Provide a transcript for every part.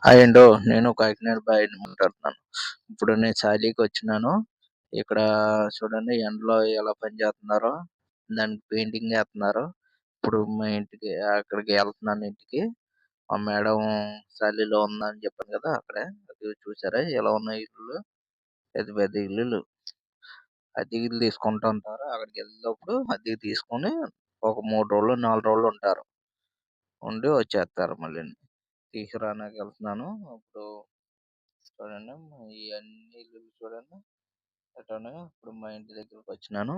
And నేను కాకినాడ బాయ్‌ని మాట్లాడుతున్నాను. ఇప్పుడు నేను చాలీకొచ్చినాను. ఇక్కడ చూడండి ఎండలో ఎలా పని చేస్తున్నారో, దానికి పెయింటింగ్ ఏత్తన్నారు. ఇప్పుడు మా ఇంటికి అక్కడికి ఎళ్తున్నాను ఇంటికి. మా మేడం చాలీలో ఉందని చెప్పాను కదా! అక్కడే. అది చూసారా ఎలా ఉన్నాయి ఇల్లులు? పెద్ద పెద్ద ఇల్లులు. అద్దెకు తీసుకుంటూ ఉంటారు. అక్కడికెళ్ళినప్పుడు అద్దెకు తీసుకొని ఒక 3 రోజులు, 4 రోజులు ఉంటారు. ఉండి వచ్చేస్తారు మళ్ళీని. తీసుకురానీకెళ్తున్నాను. ఇప్పుడు చూడండి ఇయన్నీ ఇల్లులు చూడండి ఎట్టున్నాయో. ఇప్పుడు మా ఇంటి దగ్గరకొచ్చినాను.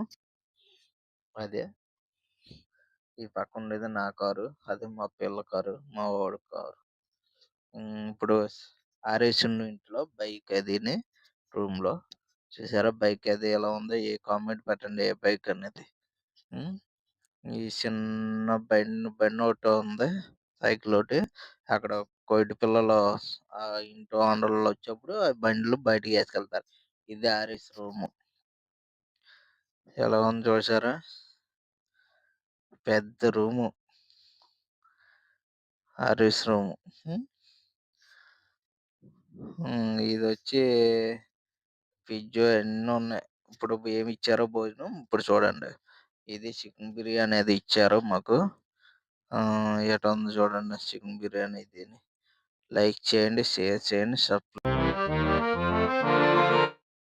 అదే. ఈ పక్కుండేది నా కారు. అది మా పిల్ల కారు. మా వోడి కారు. ఇప్పుడు ఆరేసున్న ఇంట్లో బైక్ అదిని రూమ్‌లో. చూసారా బైక్ అది ఎలా ఉందో? ఏ కామెంట్ పెట్టండి ఏ బైక్ అనేది. హ్మ్. ఈ చిన్న బండోటి ఉంది. సైకిలోటి. అక్కడ కోటి పిల్లలు ఇంటి ఓనరోళ్ళొచ్చేప్పుడు ఆ బండ్లు బయటికేసుకెళ్తారు. ఇది ఆర్ఎస్ రూము. ఎలా ఉంది చూసారా? పెద్ద రూము. RS room. హ్మ్. ఇదొచ్చి పిజ్జా అన్నున్నాయి. ఇప్పుడు ఏమిచ్చారో భోజనం ఇప్పుడు చూడండి. ఇది చికెన్ బిర్యానీ అది ఇచ్చారు మాకు. ఎటుంది చూడండి చికెన్ బిర్యానీ ఇది. లైక్ చేయండి, షేర్ చేయండి,